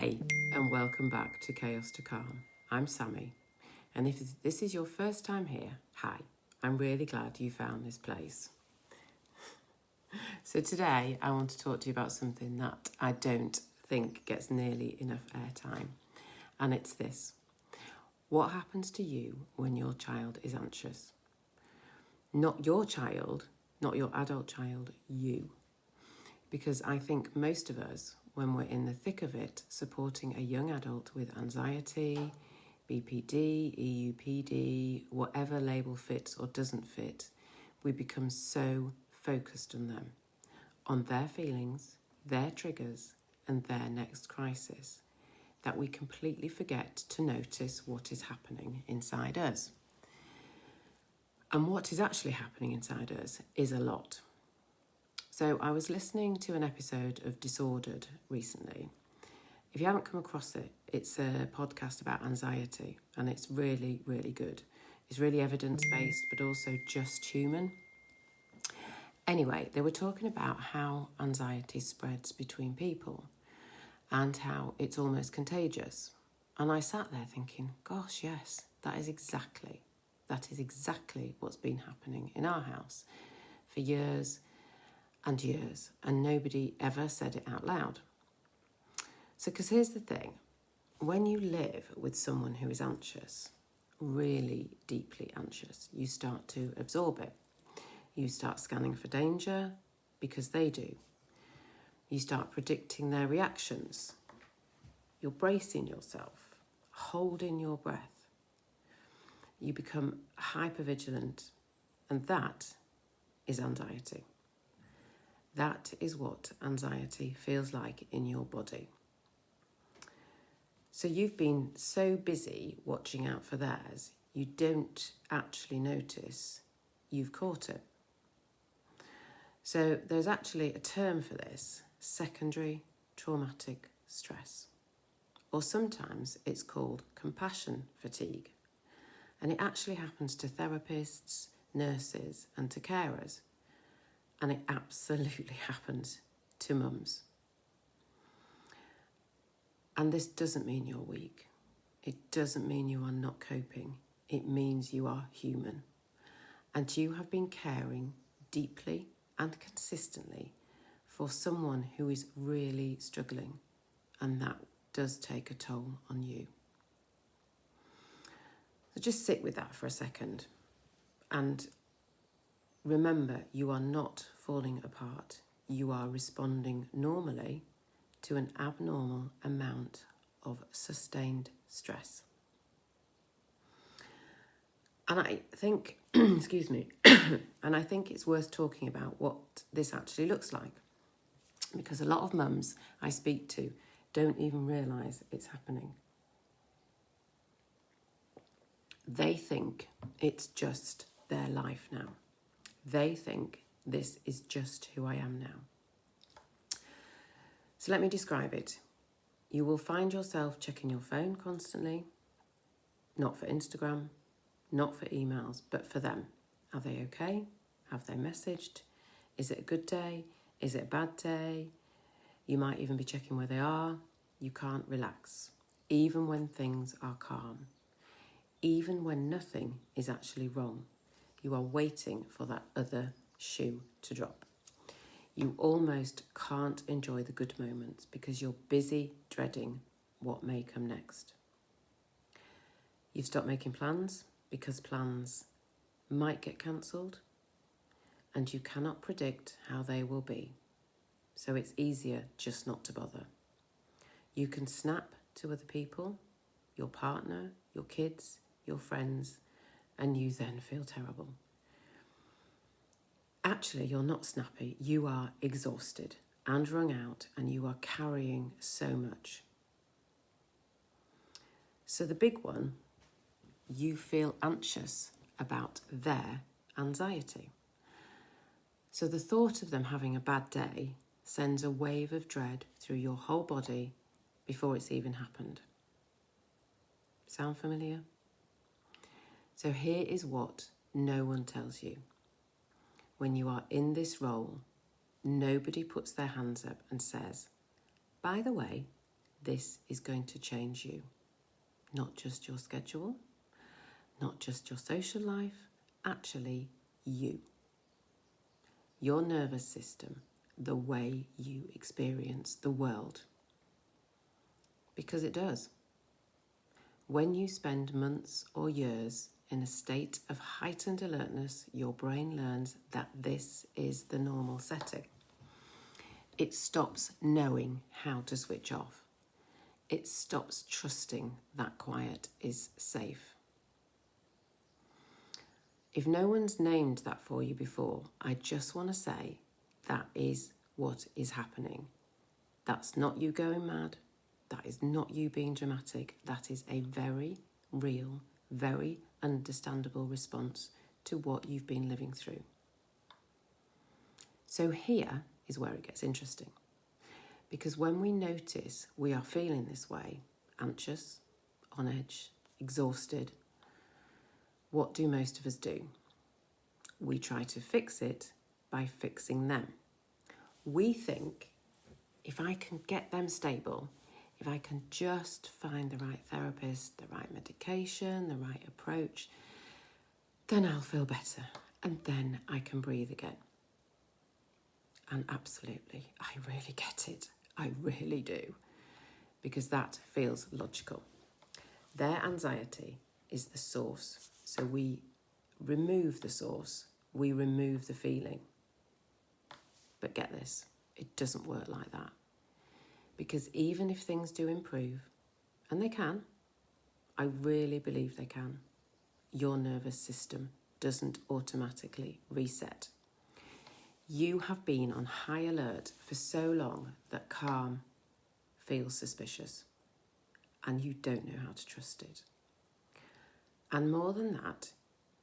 Hey, and welcome back to Chaos to Calm. I'm Sami, and if this is your first time here, hi, I'm really glad you found this place. So today I want to talk to you about something that I don't think gets nearly enough airtime, and it's this. What happens to you when your child is anxious? Not your child, not your adult child, you. Because I think most of us, when we're in the thick of it, supporting a young adult with anxiety, BPD, EUPD, whatever label fits or doesn't fit, we become so focused on them, on their feelings, their triggers, and their next crisis, that we completely forget to notice what is happening inside us. And what is actually happening inside us is a lot. So I was listening to an episode of Disordered recently. If you haven't come across it, it's a podcast about anxiety, and it's really, really good. It's really evidence-based, but also just human. Anyway, they were talking about how anxiety spreads between people and how it's almost contagious. And I sat there thinking, gosh, yes, that is exactly what's been happening in our house for years and years, and nobody ever said it out loud. So, because here's the thing, when you live with someone who is anxious, really deeply anxious, you start to absorb it. You start scanning for danger because they do. You start predicting their reactions. You're bracing yourself, holding your breath. You become hypervigilant, and that is anxiety. That is what anxiety feels like in your body. So you've been so busy watching out for theirs, you don't actually notice you've caught it. So there's actually a term for this, secondary traumatic stress. Or sometimes it's called compassion fatigue. And it actually happens to therapists, nurses, and to carers. And it absolutely happens to mums. And this doesn't mean you're weak. It doesn't mean you are not coping. It means you are human. And you have been caring deeply and consistently for someone who is really struggling. And that does take a toll on you. So just sit with that for a second. And remember, you are not falling apart. You are responding normally to an abnormal amount of sustained stress. And I think, and I think it's worth talking about what this actually looks like. Because a lot of mums I speak to don't even realise it's happening. They think it's just their life now. They think this is just who I am now. So let me describe it. You will find yourself checking your phone constantly, not for Instagram, not for emails, but for them. Are they okay? Have they messaged? Is it a good day? Is it a bad day? You might even be checking where they are. You can't relax, even when things are calm. Even when nothing is actually wrong. You are waiting for that other shoe to drop. You almost can't enjoy the good moments because you're busy dreading what may come next. You've stopped making plans because plans might get cancelled, and you cannot predict how they will be. So it's easier just not to bother. You can snap to other people, your partner, your kids, your friends, and you then feel terrible. Actually, you're not snappy. You are exhausted and wrung out, and you are carrying so much. So the big one, you feel anxious about their anxiety. So the thought of them having a bad day sends a wave of dread through your whole body before it's even happened. Sound familiar? So here is what no one tells you. When you are in this role, nobody puts their hands up and says, by the way, this is going to change you. Not just your schedule, not just your social life, actually you. Your nervous system, the way you experience the world. Because it does. When you spend months or years in a state of heightened alertness, your brain learns that this is the normal setting. It stops knowing how to switch off. It stops trusting that quiet is safe. If no one's named that for you before, I just want to say that is what is happening. That's not you going mad. That is not you being dramatic. That is a very real, very understandable response to what you've been living through. So here is where it gets interesting. Because when we notice we are feeling this way, anxious, on edge, exhausted, what do most of us do? We try to fix it by fixing them. We think, if I can get them stable, if I can just find the right therapist, the right medication, the right approach, then I'll feel better and then I can breathe again. And absolutely, I really get it. I really do. Because that feels logical. Their anxiety is the source. So we remove the source, we remove the feeling. But get this, it doesn't work like that. Because even if things do improve, and they can, I really believe they can, your nervous system doesn't automatically reset. You have been on high alert for so long that calm feels suspicious, and you don't know how to trust it. And more than that,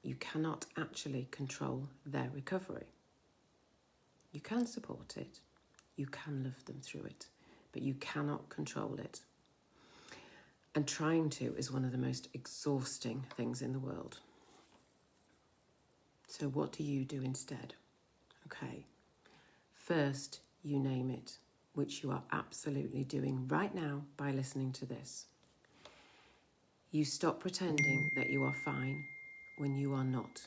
you cannot actually control their recovery. You can support it, you can love them through it, but you cannot control it. And trying to is one of the most exhausting things in the world. So what do you do instead? Okay, first you name it, which you are absolutely doing right now by listening to this. You stop pretending that you are fine when you are not.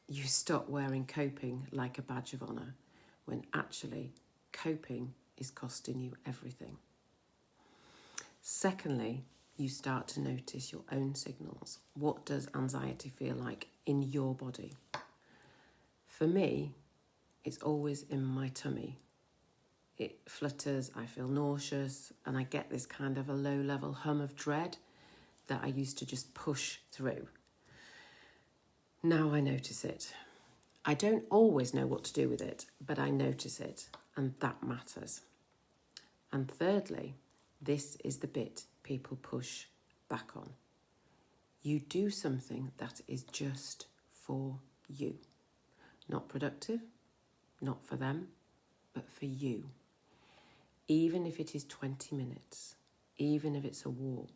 You stop wearing coping like a badge of honour when actually coping is costing you everything. Secondly, you start to notice your own signals. What does anxiety feel like in your body? For me, it's always in my tummy. It flutters, I feel nauseous, and I get this kind of a low-level hum of dread that I used to just push through. Now I notice it. I don't always know what to do with it, but I notice it, and that matters. And thirdly, this is the bit people push back on. You do something that is just for you. Not productive, not for them, but for you. Even if it is 20 minutes, even if it's a walk,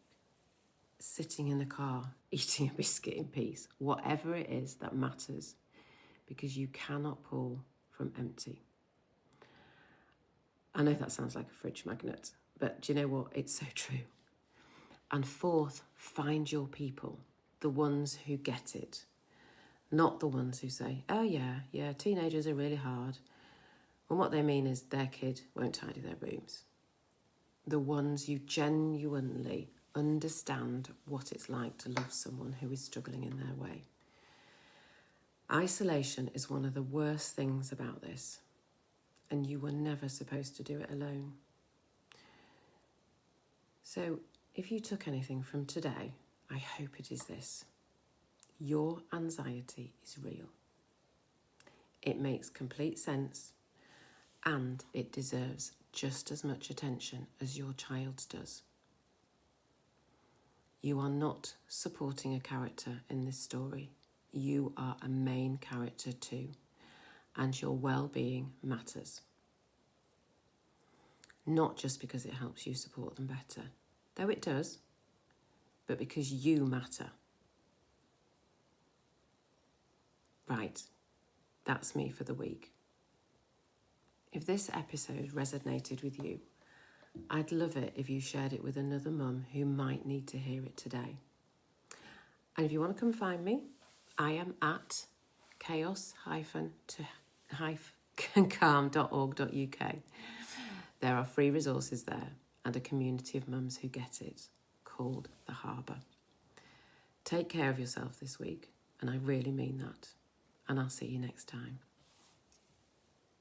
sitting in the car, eating a biscuit in peace, whatever it is that matters, because you cannot pour from empty. I know that sounds like a fridge magnet, but do you know what? It's so true. And fourth, find your people, the ones who get it, not the ones who say, oh yeah, teenagers are really hard. And what they mean is their kid won't tidy their rooms. The ones you genuinely understand what it's like to love someone who is struggling in their way. Isolation is one of the worst things about this, and you were never supposed to do it alone. So if you took anything from today, I hope it is this. Your anxiety is real. It makes complete sense, and it deserves just as much attention as your child's does. You are not supporting a character in this story. You are a main character too, and your well-being matters. Not just because it helps you support them better, though it does, but because you matter. Right, that's me for the week. If this episode resonated with you, I'd love it if you shared it with another mum who might need to hear it today. And if you want to come find me, I am at chaos-calm.org.uk. There are free resources there and a community of mums who get it, called The Harbour. Take care of yourself this week, and I really mean that. And I'll see you next time.